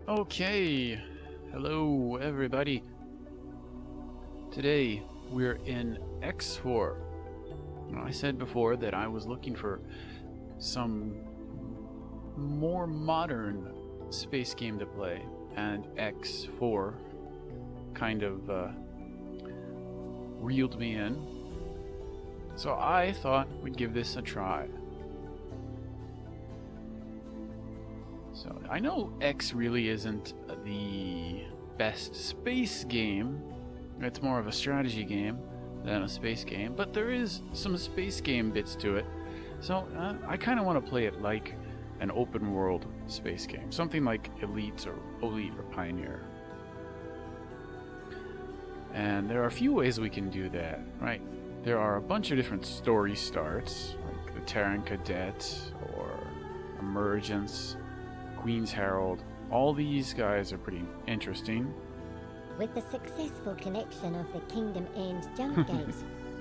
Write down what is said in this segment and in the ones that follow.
Okay, hello everybody. Today we're in X4. Now, I said before that I was looking for some more modern space game to play, and X4 kind of reeled me in. So I thought we'd give this a try. So I know X really isn't the best space game. It's more of a strategy game than a space game, but there is some space game bits to it. So I kind of want to play it like an open world space game, something like Elite or Pioneer. And there are a few ways we can do that, right? There are a bunch of different story starts, like the Terran Cadet or Emergence, Queen's Herald. All these guys are pretty interesting. With the successful connection of the Kingdom End jump gate,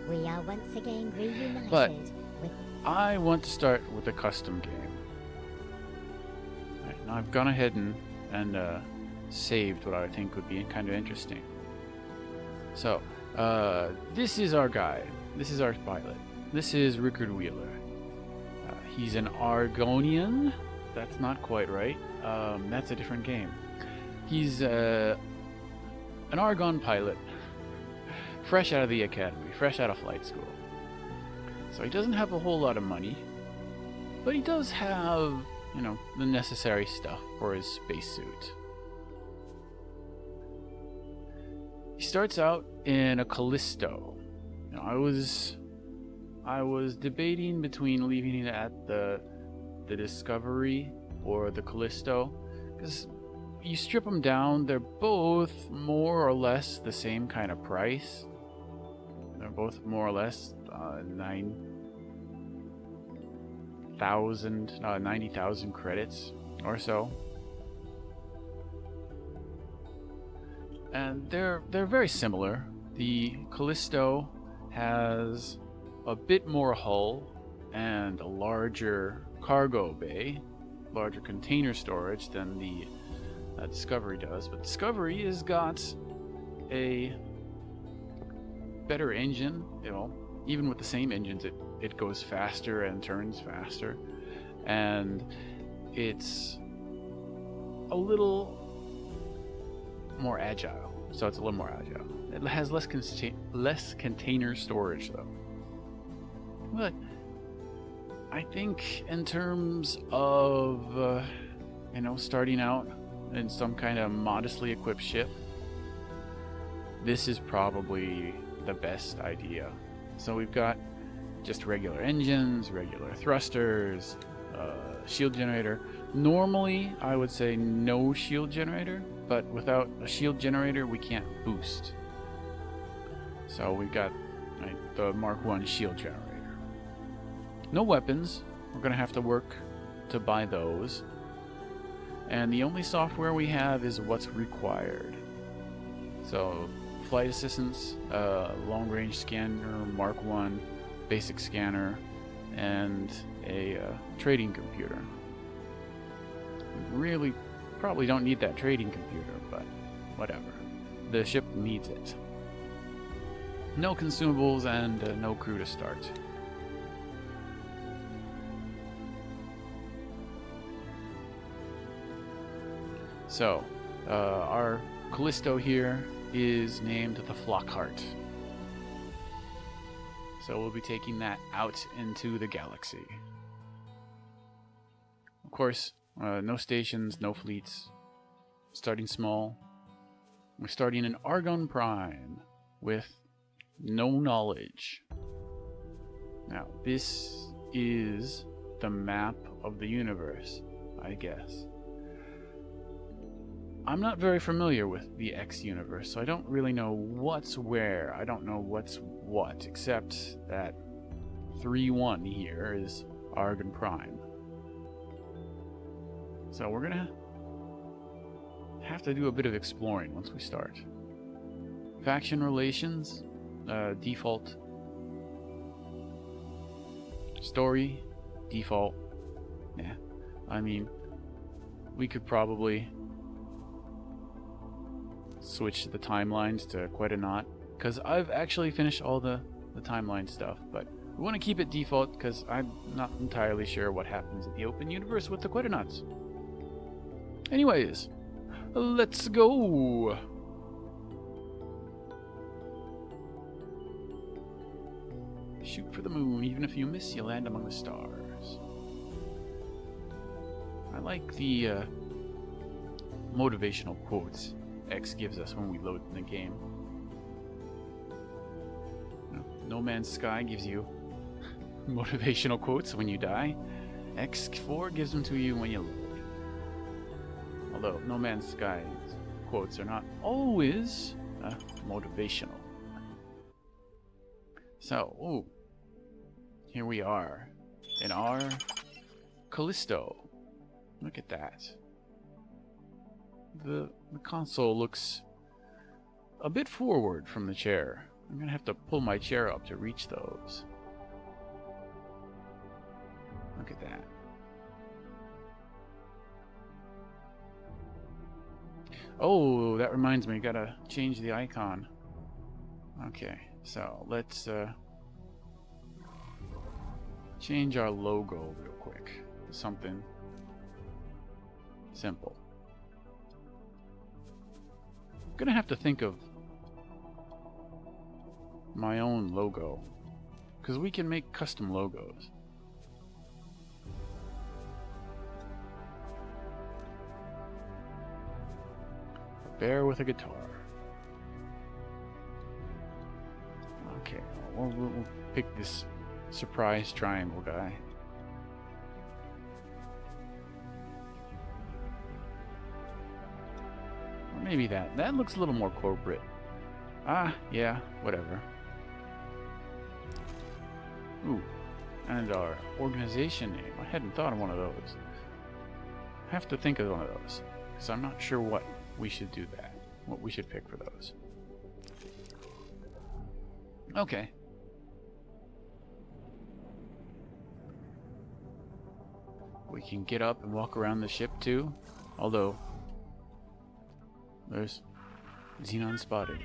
we are once again reunited But with... I want to start with a custom game. Right, now I've gone ahead and saved what I think would be kind of interesting. So, this is our guy. This is our pilot. This is Rickard Wheeler. He's an Argonian. That's not quite right. That's a different game. He's an Argon pilot, fresh out of the academy, fresh out of flight school. So he doesn't have a whole lot of money, but he does have, you know, the necessary stuff for his spacesuit. He starts out in a Callisto. You know, I was debating between leaving it at the Discovery or the Callisto, because you strip them down, they're both more or less the same kind of price. They're both more or less 90,000 credits or so, and they're very similar. The Callisto has a bit more hull and a larger cargo bay, larger container storage than the Discovery does, but Discovery has got a better engine. You know, even with the same engines, it goes faster and turns faster, and it's a little more agile. So it's a little more agile. It has less container storage though. But I think in terms of you know, starting out in some kind of modestly equipped ship, this is probably the best idea. So we've got just regular engines, regular thrusters, shield generator. Normally I would say no shield generator, but without a shield generator we can't boost. So we've got the Mark 1 shield generator. No weapons. We're going to have to work to buy those. And the only software we have is what's required. So, flight assistance, long range scanner, Mark 1, basic scanner, and a trading computer. We really probably don't need that trading computer, but whatever. The ship needs it. No consumables and no crew to start. So, our Callisto here is named the Flockhart. So we'll be taking that out into the galaxy. Of course, no stations, no fleets. Starting small. We're starting in Argon Prime with no knowledge. Now, this is the map of the universe, I guess. I'm not very familiar with the X universe, so I don't really know what's where. I don't know what's what, except that 3-1 here is Argon Prime. So we're gonna have to do a bit of exploring once we start. Faction relations, default. Story, default. Yeah, I mean, we could probably switch the timelines to quite a knot, because I've actually finished all the timeline stuff, but we want to keep it default because I'm not entirely sure what happens in the open universe with the Quitternuts. Anyways, let's go! Shoot for the moon. Even if you miss, you land among the stars. I like the motivational quotes X gives us when we load in the game. No Man's Sky gives you motivational quotes when you die. X4 gives them to you when you load. Although No Man's Sky's quotes are not always motivational. So, ooh, here we are in our Callisto. Look at that. The console looks a bit forward from the chair. I'm gonna have to pull my chair up to reach those. Look at that. Oh, that reminds me, gotta change the icon. Okay, so let's change our logo real quick to something simple. I'm gonna have to think of my own logo, because we can make custom logos. A bear with a guitar. Okay, we'll pick this surprise triangle guy. Or maybe that. That looks a little more corporate. Ah, yeah, whatever. Ooh, and our organization name. I hadn't thought of one of those. I have to think of one of those, because I'm not sure what we should do that. What we should pick for those. Okay. We can get up and walk around the ship too, although there's Xenon spotted.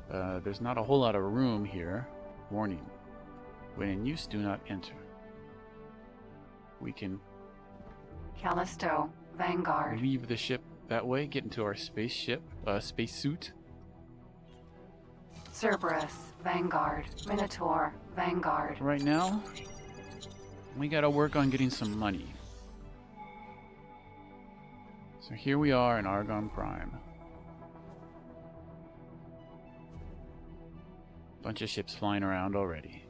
There's not a whole lot of room here. Warning. When in use, do not enter. We can Callisto, Vanguard. leave the ship that way, get into our spaceship, spacesuit. Cerberus, Vanguard. Minotaur, Vanguard. Right now, we gotta work on getting some money. So here we are in Argon Prime. Bunch of ships flying around already.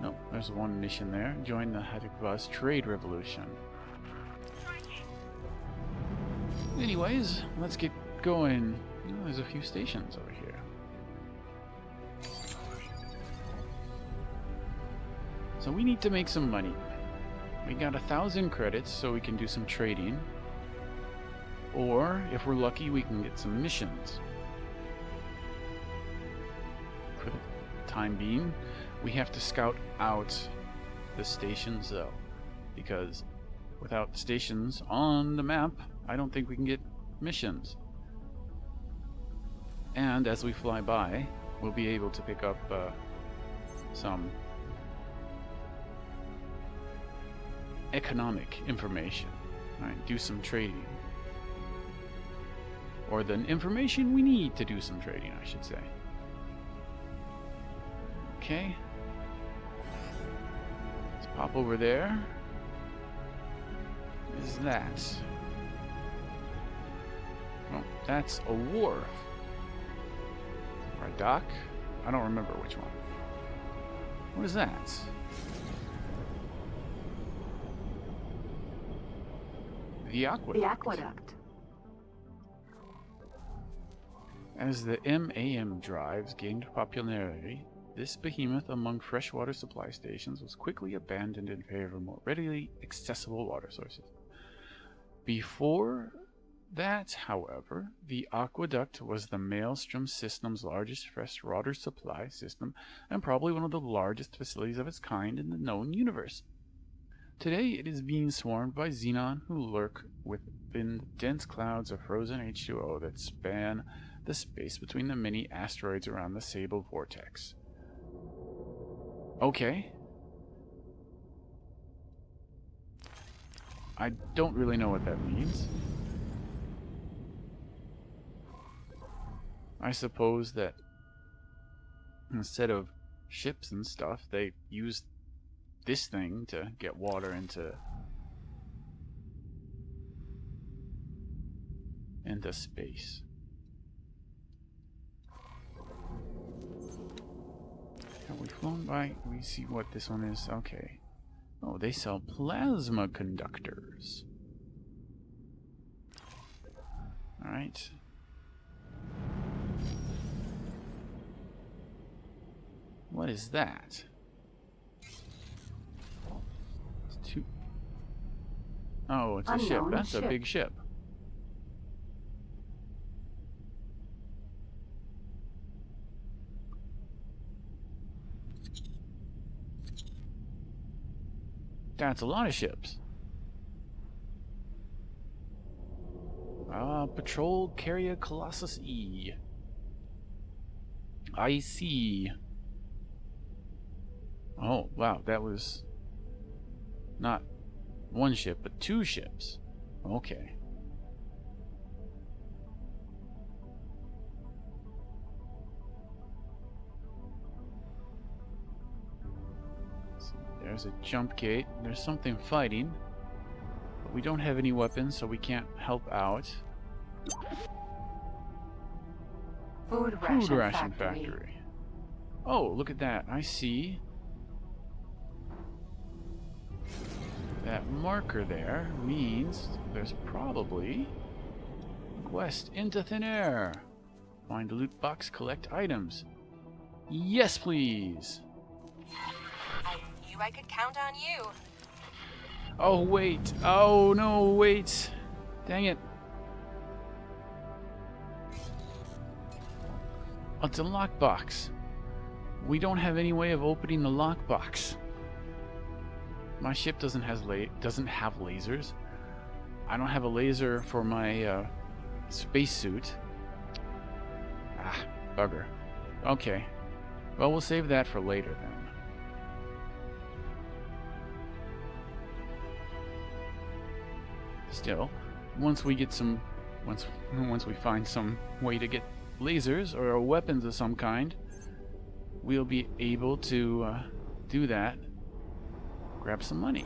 Nope, there's one mission there. Join the Hypnothis trade revolution. Anyways, let's get going. Oh, there's a few stations over here. So we need to make some money. We got 1,000 credits, so we can do some trading. Or, if we're lucky, we can get some missions. For the time being, we have to scout out the stations, though. Because without stations on the map, I don't think we can get missions. And as we fly by, we'll be able to pick up some economic information. Alright, do some trading. Or the information we need to do some trading, I should say. Okay. Let's pop over there. What is that? Oh, that's a wharf. Or a dock? I don't remember which one. What is that? The aqueduct. The aqueduct. As the MAM drives gained popularity, this behemoth among freshwater supply stations was quickly abandoned in favor of more readily accessible water sources. Before that, however, the aqueduct was the Maelstrom system's largest freshwater supply system and probably one of the largest facilities of its kind in the known universe. Today it is being swarmed by Xenon who lurk with in dense clouds of frozen H2O that span the space between the many asteroids around the Sable Vortex. Okay. I don't really know what that means. I suppose that instead of ships and stuff, they use this thing to get water into space. Have we flown by? We see what this one is. Okay. Oh, they sell plasma conductors. Alright. What is that? It's two. Oh, it's a ship. Unknown That's ship. a big ship. That's a lot of ships. Patrol Carrier Colossus E. I see. Oh, wow, that was not one ship, but two ships. Okay. There's a jump gate. There's something fighting. But we don't have any weapons, so we can't help out. Food ration factory. Oh, look at that. I see. That marker there means there's probably a quest into thin air. Find a loot box, collect items. Yes, please. I could count on you. Oh, wait. Oh, no, wait. Dang it. It's a lockbox. We don't have any way of opening the lockbox. My ship doesn't have lasers. I don't have a laser for my spacesuit. Ah, bugger. Okay. Well, we'll save that for later then. Still, once we find some way to get lasers or weapons of some kind, we'll be able to do that. Grab some money.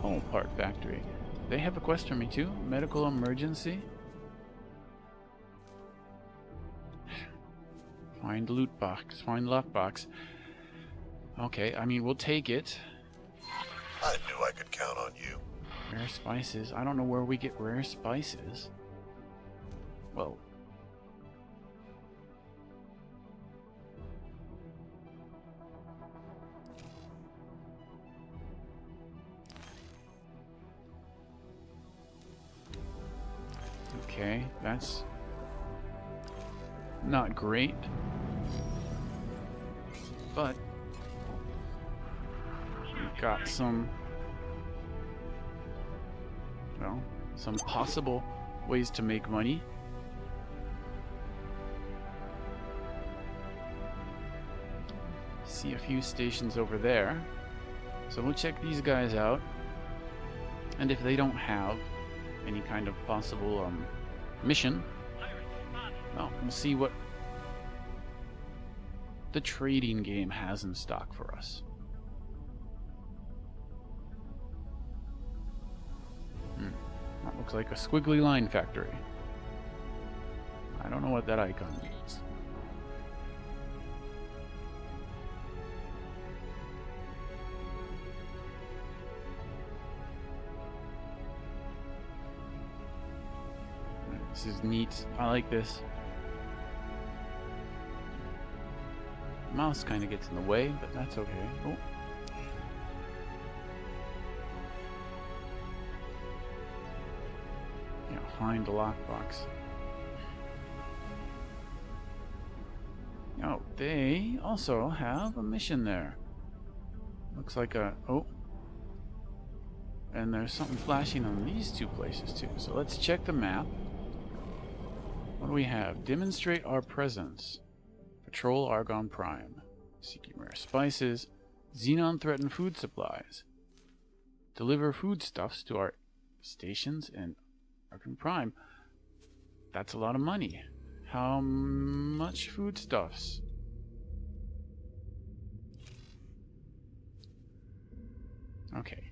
Oh, part factory. They have a quest for me too. Medical emergency. Find loot box. Find lockbox. Okay, I mean, we'll take it. I knew I could count on you. Rare spices. I don't know where we get rare spices. Well. Okay, that's not great. But we've got some, well, some possible ways to make money. See a few stations over there. So we'll check these guys out. And if they don't have any kind of possible mission, well, we'll see what the trading game has in stock for us. That looks like a squiggly line factory. I don't know what that icon means. This is neat. I like this. Mouse kind of gets in the way, but that's okay. Oh. Yeah, find the lockbox. Oh, they also have a mission there. Looks like a... Oh. And there's something flashing on these two places too. So let's check the map. What do we have? Demonstrate our presence. Patrol Argon Prime. Seeking rare spices. Xenon threatened food supplies. Deliver foodstuffs to our stations in Argon Prime. That's a lot of money. How much foodstuffs? Okay.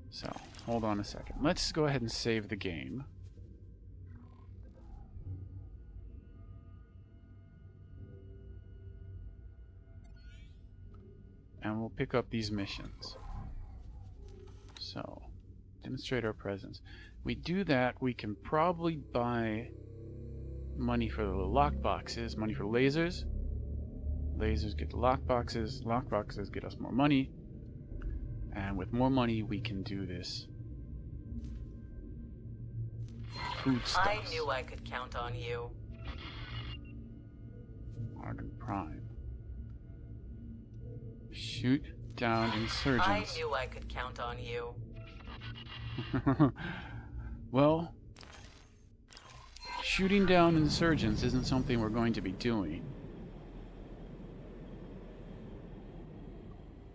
So, hold on a second. Let's go ahead and save the game. And we'll pick up these missions. So, demonstrate our presence. We do that, we can probably buy money for the lockboxes, money for lasers. Lasers get the lockboxes. Lockboxes get us more money. And with more money, we can do this food stuff. I knew I could count on you. Argon Prime. Shoot down insurgents. I knew I could count on you. Well, shooting down insurgents isn't something we're going to be doing.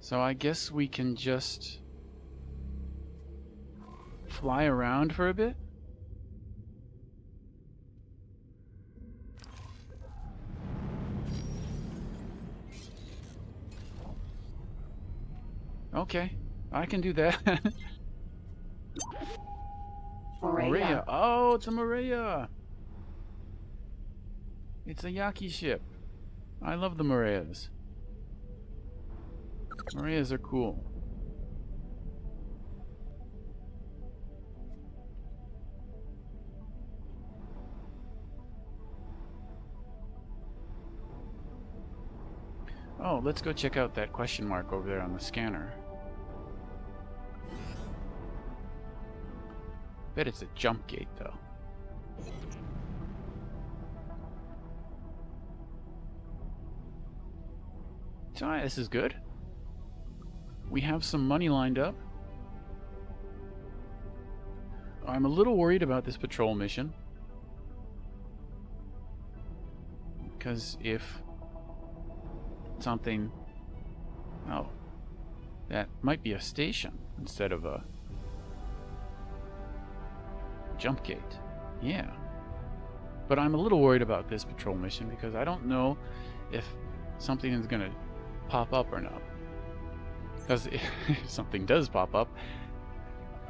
So I guess we can just fly around for a bit. Okay, I can do that. Maria. Oh, it's a Maria. It's a Yaki ship. I love the Marias. Marias are cool. Oh, let's go check out that question mark over there on the scanner. Bet it's a jump gate, though. So, this is good. We have some money lined up. I'm a little worried about this patrol mission. Because if something... Oh. That might be a station instead of a jump gate. Yeah. But I'm a little worried about this patrol mission because I don't know if something is going to pop up or not. Because if something does pop up,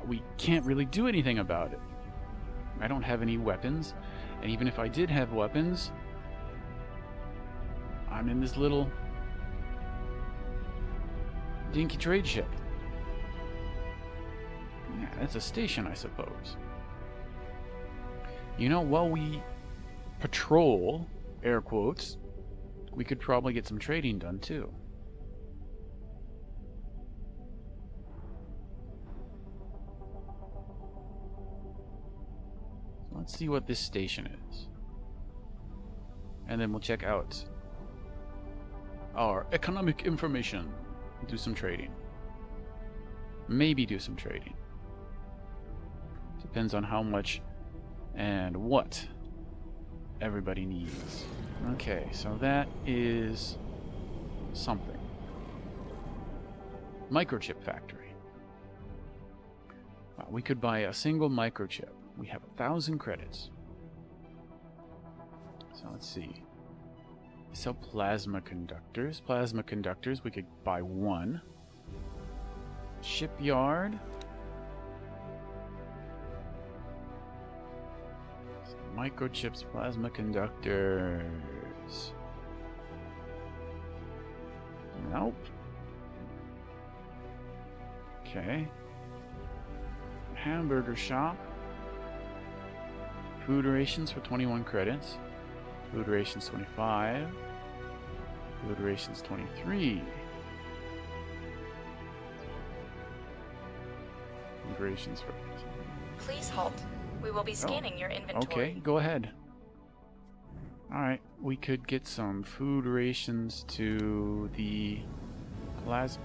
we can't really do anything about it. I don't have any weapons, and even if I did have weapons, I'm in this little dinky trade ship. Yeah, that's a station, I suppose. You know, while we patrol, air quotes, we could probably get some trading done too. Let's see what this station is. And then we'll check out our economic information. Do some trading. Maybe do some trading. Depends on how much and what everybody needs. Okay, so that is something. Microchip factory. Well, we could buy a single microchip. We have 1,000 credits. So let's see. So plasma conductors. Plasma conductors, we could buy one. Shipyard. So microchips, plasma conductors. Nope. Okay. Hamburger shop. Food rations for 21 credits. Food rations 25. Food rations 23. Food rations for... Please halt. We will be scanning your inventory. Okay, go ahead. Alright, we could get some food rations to the plasma.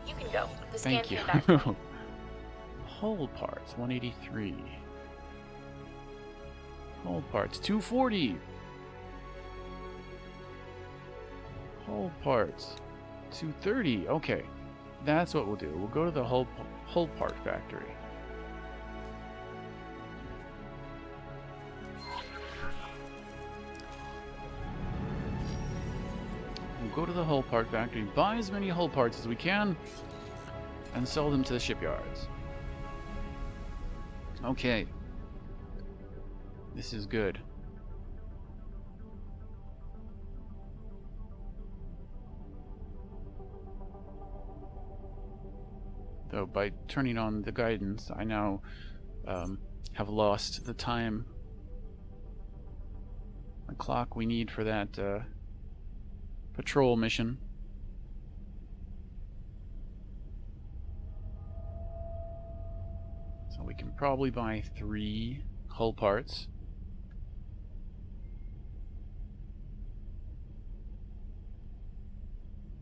You can go. The Thank you. scan's in the back. Hull parts, 183. Hull parts, 240. Hull parts, 230. Okay, that's what we'll do. We'll go to the hull part factory. We'll go to the hull part factory, buy as many hull parts as we can, and sell them to the shipyards. Okay. This is good. Though by turning on the guidance, I now have lost the time, the clock we need for that patrol mission. So we can probably buy 3 hull parts.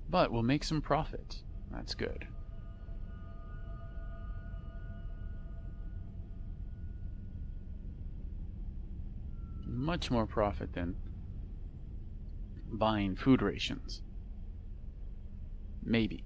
But we'll make some profit. That's good. Much more profit than buying food rations. Maybe.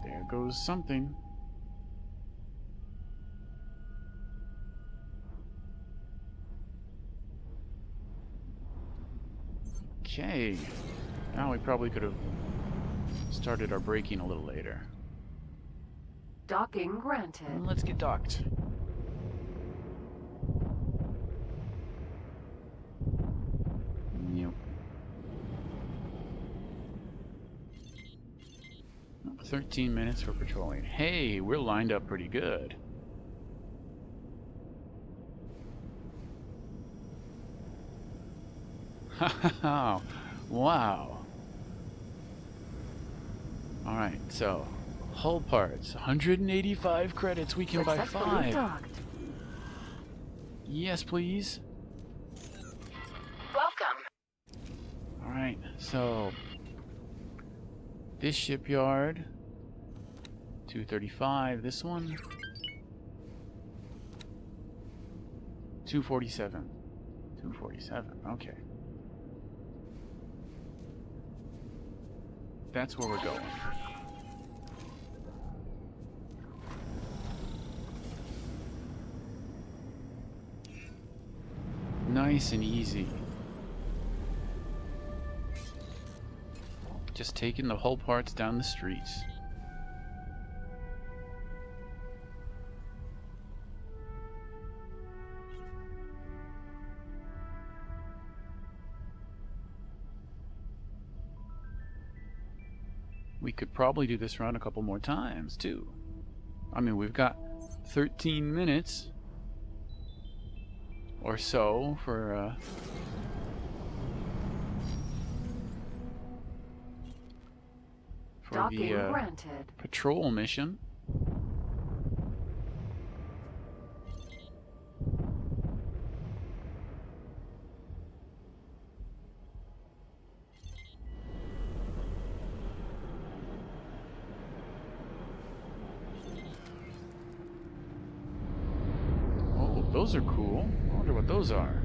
There goes something. Okay. Now we probably could have started our braking a little later. Docking granted. Let's get docked. Yep. 13 minutes for patrolling. Hey, we're lined up pretty good. Wow. Alright, so hull parts, 185 credits, we can buy Successfully 5. docked. Yes, please. Welcome. Alright, so this shipyard, 235, this one, 247. 247, okay. That's where we're going. Nice and easy. Just taking the hull parts down the streets. We could probably do this run a couple more times, too. I mean, we've got 13 minutes or so for Docking the granted. patrol mission. Oh, those are cool. I wonder what those are.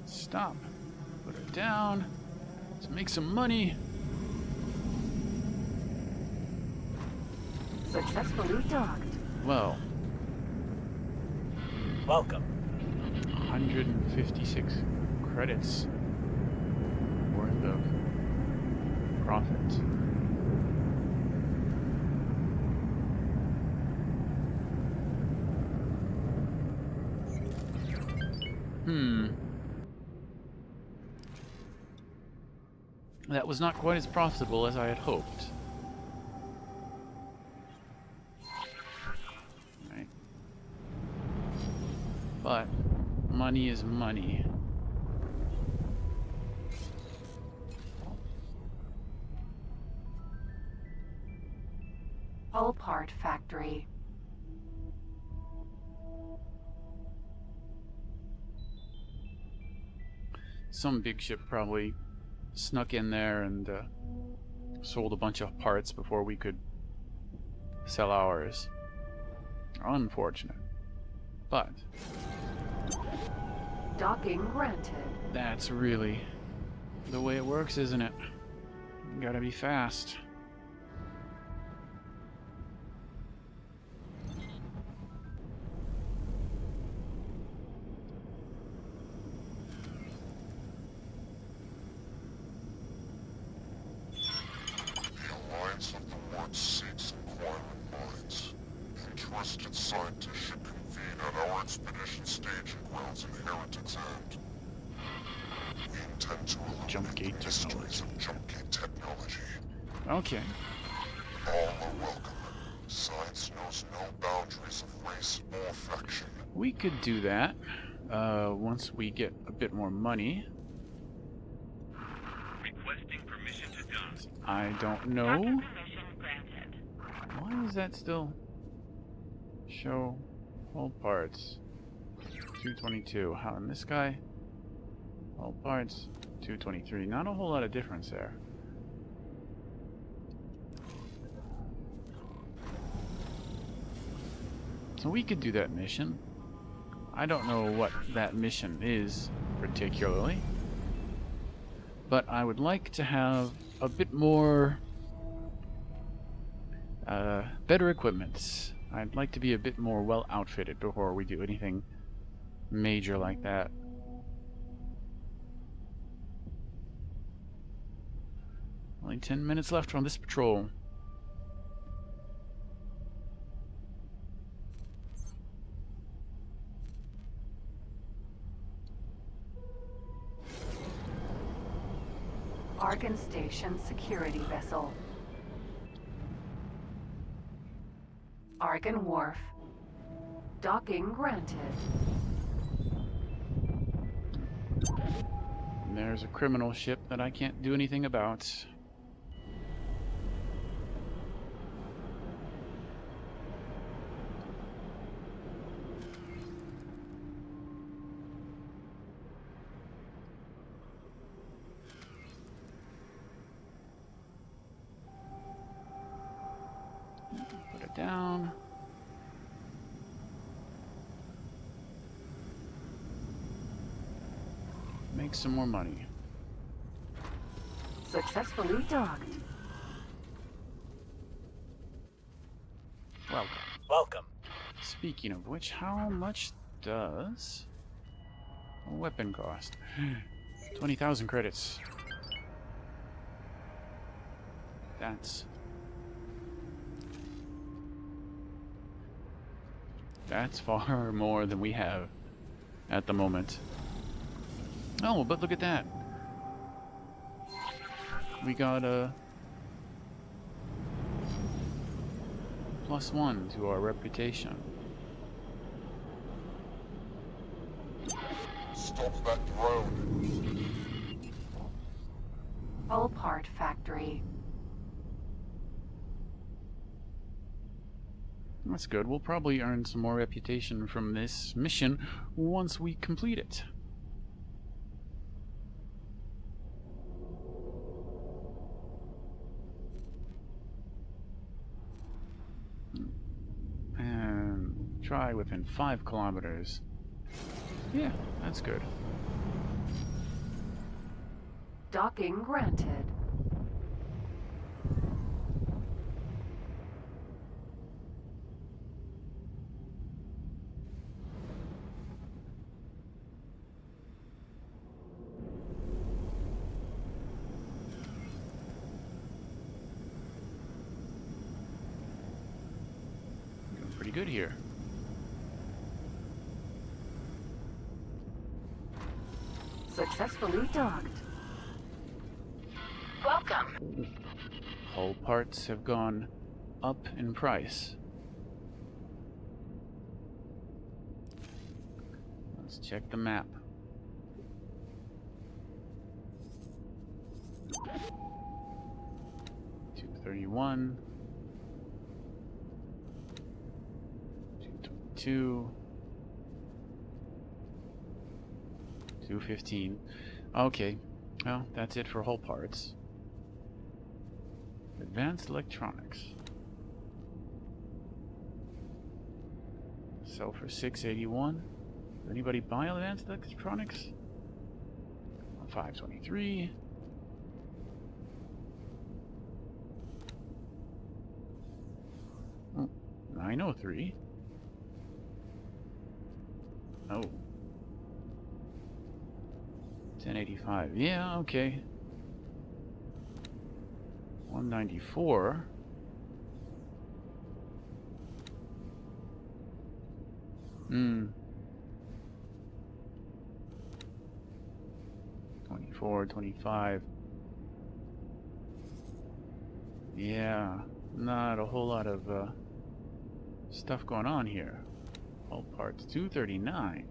Stop. Put it down. Let's make some money. Successfully docked. Well, Welcome. 156 credits worth of profit. That was not quite as profitable as I had hoped. Right. But money is money. Hull part factory. Some big ship probably snuck in there and sold a bunch of parts before we could sell ours. Unfortunate. But Docking granted. that's really the way it works, isn't it? You gotta be fast. The Alliance of the World seeks inquiring minds. Interested scientists should convene at our expedition staging grounds in Heretic's End. We intend to Jump eliminate gate the mysteries of jump gate technology. Okay. All are welcome. Science knows no boundaries of race or faction. We could do that once we get a bit more money. Requesting permission to dock. I don't know. Permission granted. Why does that still show all parts? 222. How in this guy? All parts 223. Not a whole lot of difference there. So we could do that mission. I don't know what that mission is particularly, but I would like to have a bit more better equipment. I'd like to be a bit more well outfitted before we do anything major like that. Only 10 minutes left on this patrol. Argon Station security vessel. Argon Wharf. Docking granted. And there's a criminal ship that I can't do anything about. Put it down. Make some more money. Successfully docked. Welcome. Speaking of which, how much does a weapon cost? 20,000 credits. That's far more than we have at the moment. Oh, but look at that. We got a +1 to our reputation. Stop that drone. Hull part factory. That's good. We'll probably earn some more reputation from this mission once we complete it. And try within 5 kilometers. Yeah, that's good. Docking granted. Doing pretty good here. Successfully docked. Hull parts have gone up in price. Let's check the map. $231, $222, $215. Okay, well, that's it for hull parts. Advanced electronics. Sell for $681. Does anybody buy advanced electronics? $523. Oh, $903. Oh. $1085. Yeah, okay. $194. Hmm. 24, 25. Yeah, not a whole lot of stuff going on here. All parts $239.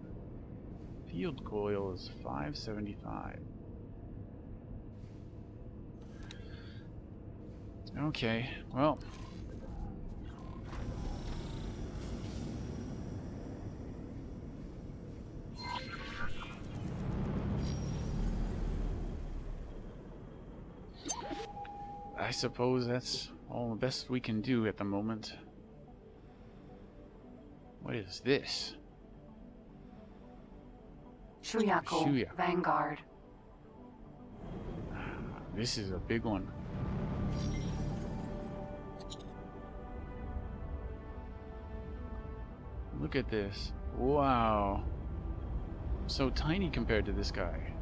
Field coil is $575. Okay, well. I suppose that's all the best we can do at the moment. What is this? Shuyaku, Shuya. Vanguard. This is a big one. Look at this. Wow. So tiny compared to this guy.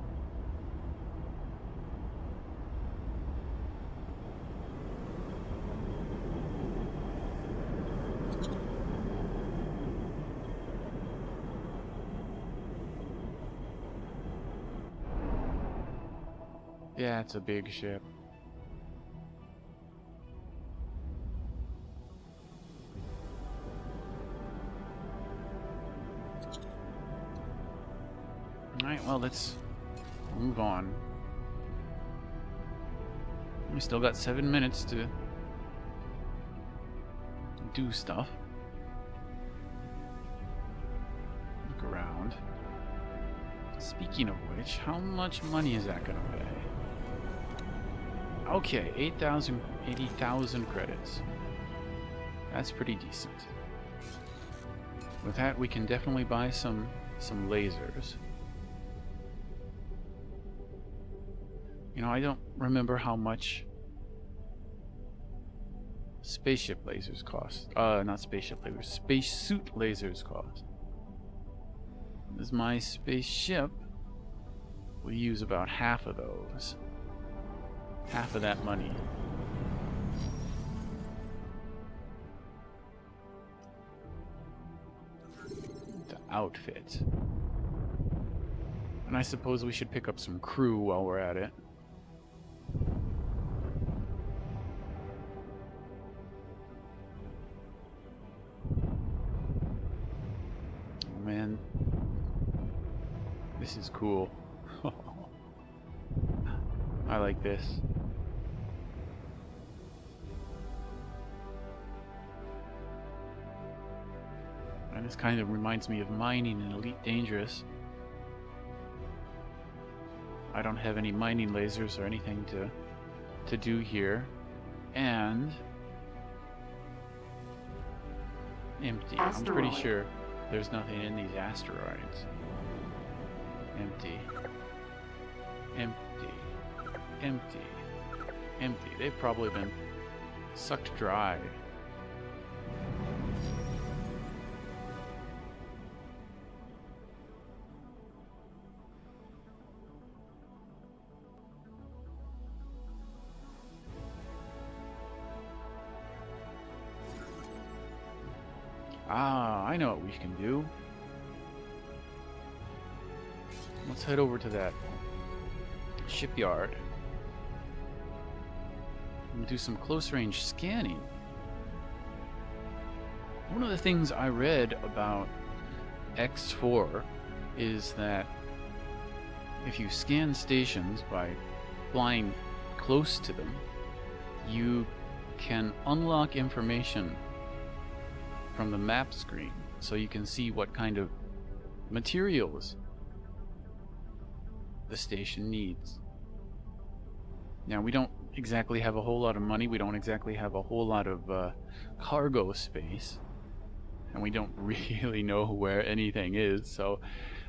Yeah, it's a big ship. Alright, well, let's move on. We still got 7 minutes to do stuff. Look around. Speaking of which, how much money is that gonna pay? Okay, 80,000 credits. That's pretty decent. With that, we can definitely buy some lasers. You know, I don't remember how much spaceship lasers cost. Not spaceship lasers, spacesuit lasers cost. As my spaceship will use about half of those. Half of that money. The outfit. And I suppose we should pick up some crew while we're at it. Oh man. This is cool. I like this. And this kind of reminds me of mining in Elite Dangerous. I don't have any mining lasers or anything to do here. And empty. I'm pretty Asteroid. sure there's nothing in these asteroids. Empty. Empty. Empty. Empty. They've probably been sucked dry. Ah, I know what we can do. Let's head over to that shipyard. and do some close-range scanning. One of the things I read about X4 is that if you scan stations by flying close to them, you can unlock information from the map screen, so you can see what kind of materials the station needs. Now, we don't exactly have a whole lot of money, we don't exactly have a whole lot of cargo space, and we don't really know where anything is, so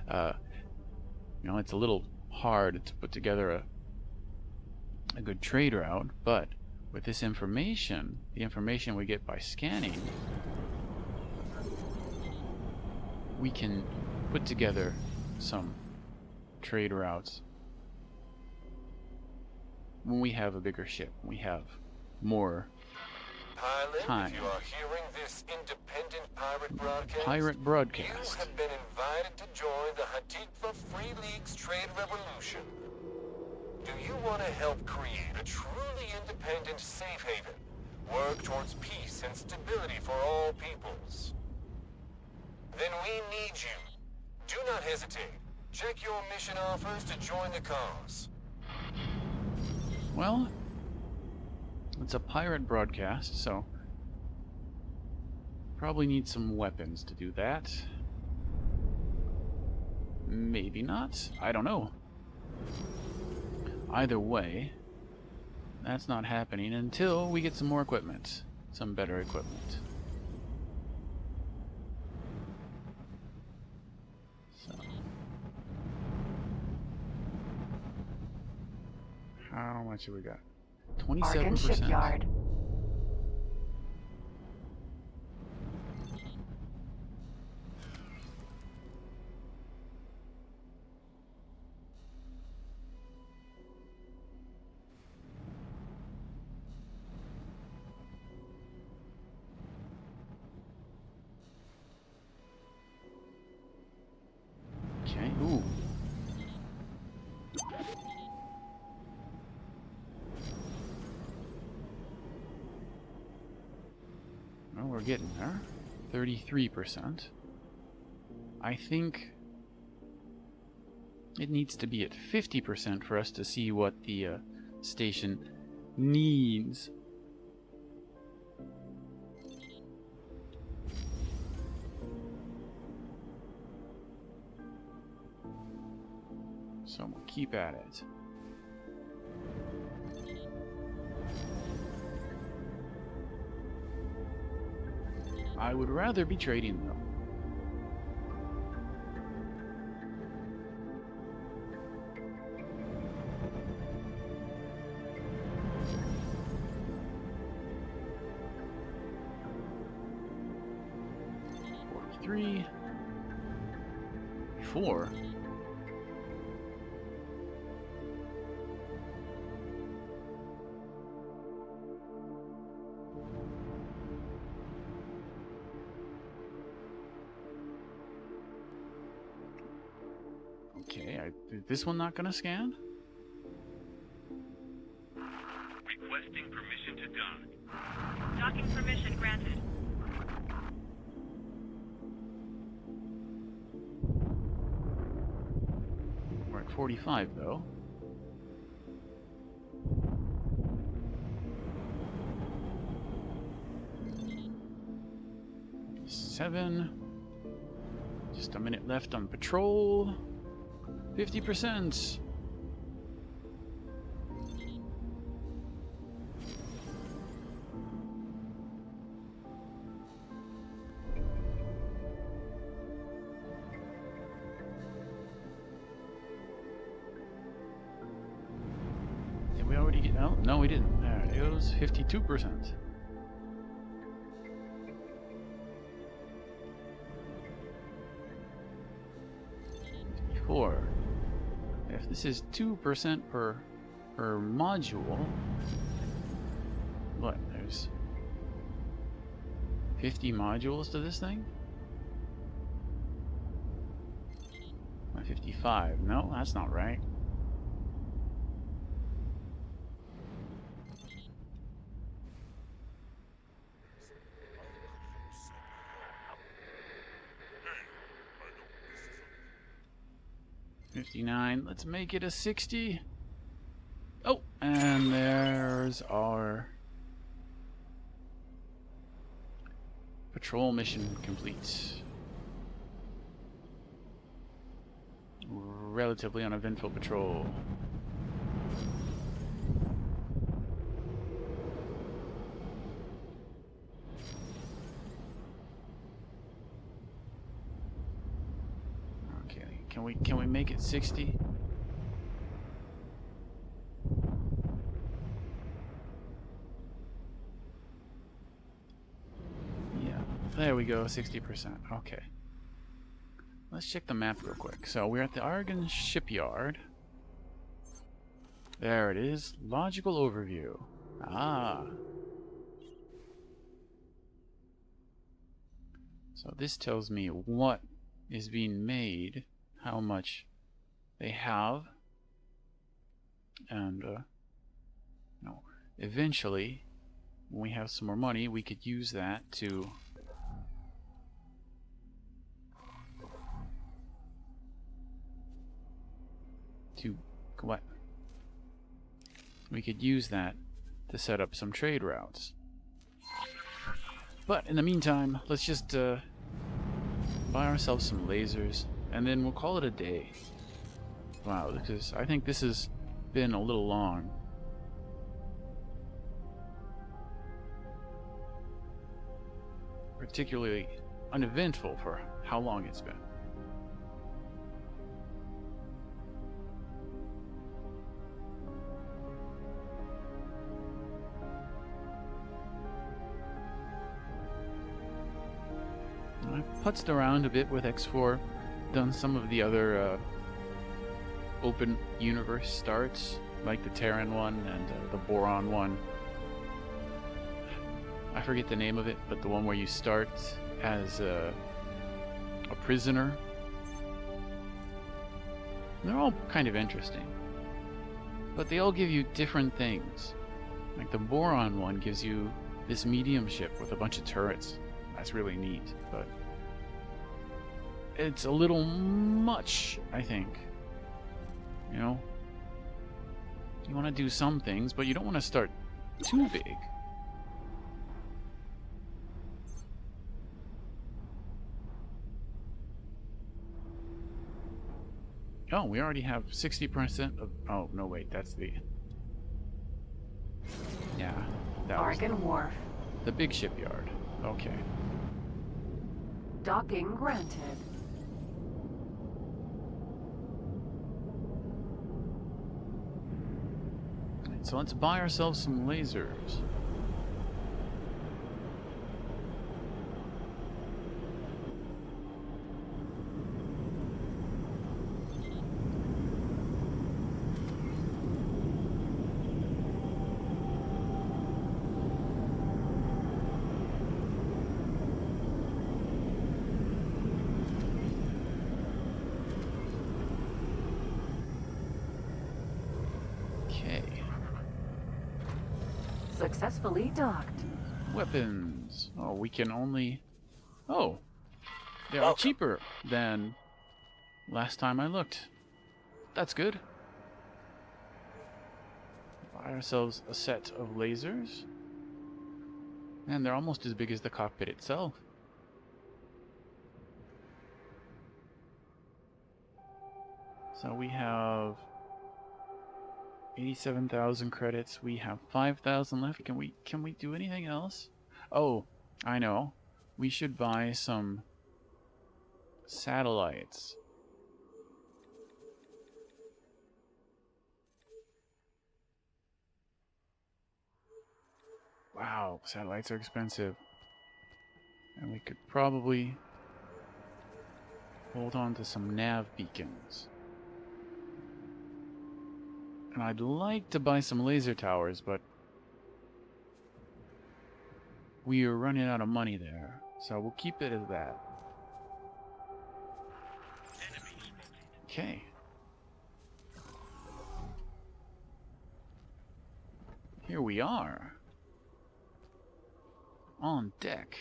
you know, it's a little hard to put together a good trade route. But with this information, the information we get by scanning, we can put together some trade routes when we have a bigger ship, we have more Pilot, time. if you are hearing this independent Pirate broadcast. you have been invited to join the Hypnothis Free League's trade revolution. Do you want to help create a truly independent safe haven? Work towards peace and stability for all peoples? Then we need you. Do not hesitate. Check your mission offers to join the cause. Well, it's a pirate broadcast, so probably need some weapons to do that. Maybe not. I don't know. Either way, that's not happening until we get some more equipment. Some better equipment. So, how much have we got? Argon 27%. Shipyard. Okay, ooh. Well, we're getting there. 33%. I think it needs to be at 50% for us to see what the station needs. So we'll keep at it. I would rather be trading though. Three, 4. Okay, is this one not gonna scan? Requesting permission to dock. Docking permission granted. We're at 45 though. Seven. Just a minute left on patrol. 50%. Did we already get out? No, we didn't. There it goes. 52%. If this is 2% per module, what, there's 50 modules to this thing? 55. No, that's not right. 59. Let's make it a 60. Oh, and there's our patrol mission complete. Relatively uneventful patrol. Okay, can we make it 60? Yeah, there we go, 60%. Okay. Let's check the map real quick. So we're at the Argon shipyard. There it is. Logical overview. Ah. So this tells me what is being made, how much they have, and eventually, when we have some more money, we could use that to what? We could use that to set up some trade routes. But in the meantime, let's just buy ourselves some lasers, and then we'll call it a day. Wow, because I think this has been a little long. Particularly uneventful for how long it's been. I've putzed around a bit with X4, done some of the other open universe starts, like the Terran one and the Boron one. I forget the name of it, but the one where you start as a prisoner. They're all kind of interesting, but they all give you different things. Like the Boron one gives you this medium ship with a bunch of turrets. That's really neat, but it's a little much, I think. You know? You want to do some things, but you don't want to start too big. Oh, we already have 60% of... Oh, no, wait, that's the... Yeah, that was Argon Wharf. the big shipyard. Okay. Docking granted. So let's buy ourselves some lasers. Okay. Successfully docked. Weapons. Oh, we can only... Oh. They are Welcome. cheaper than last time I looked. That's good. Buy ourselves a set of lasers. And they're almost as big as the cockpit itself. So we have 87,000 credits. We have 5,000 left. Can we do anything else? Oh, I know. We should buy some satellites. Wow, satellites are expensive. And we could probably hold on to some nav beacons. And I'd like to buy some laser towers, but we are running out of money there. So we'll keep it as that. Okay. Here we are. On deck.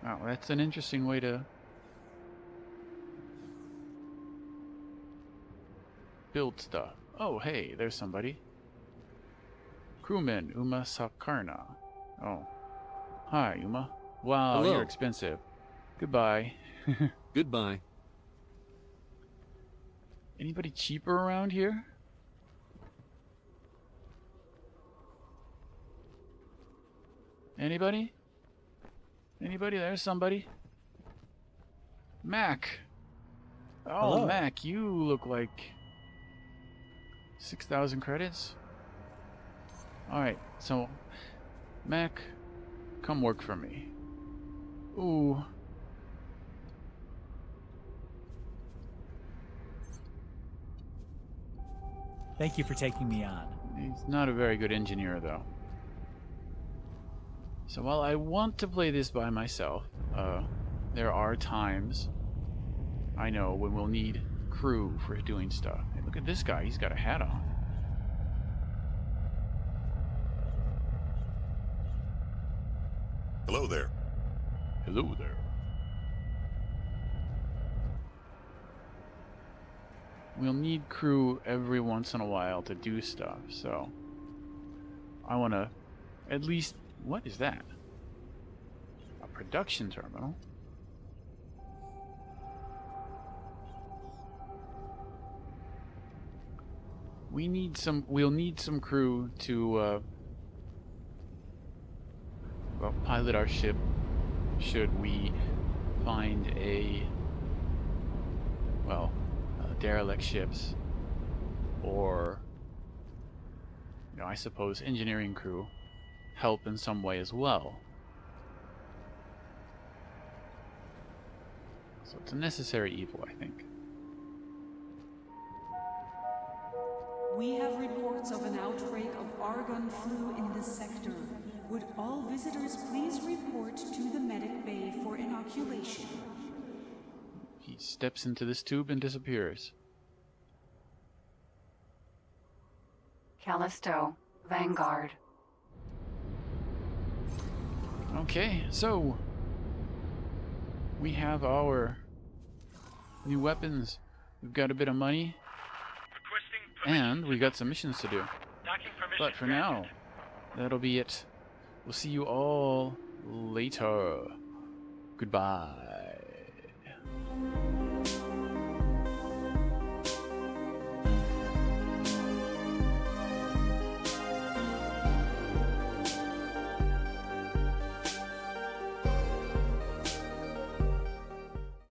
Oh, that's an interesting way to build stuff. Oh, hey, there's somebody. Crewman Uma Sakarna. Oh. Hi, Uma. Wow, Hello. you're expensive. Goodbye. Goodbye. Anybody cheaper around here? Anybody? Anybody? There's somebody. Mac. Oh, Hello. Mac, you look like 6,000 credits. Alright, so Mac, come work for me. Ooh. Thank you for taking me on. He's not a very good engineer, though. So while I want to play this by myself, there are times I know when we'll need crew for doing stuff. Hey, look at this guy, he's got a hat on. Hello there. Hello there. We'll need crew every once in a while to do stuff, so I want to at least... What is that? A production terminal? We'll need some crew to well, pilot our ship should we find derelict ships, or, you know, I suppose engineering crew help in some way as well. So it's a necessary evil, I think. We have reports of an outbreak of argon flu in this sector. Would all visitors please report to the medic bay for inoculation? He steps into this tube and disappears. Callisto, Vanguard. Okay, so we have our new weapons. We've got a bit of money, and we got some missions to do. But for now, that'll be it. We'll see you all later. Goodbye.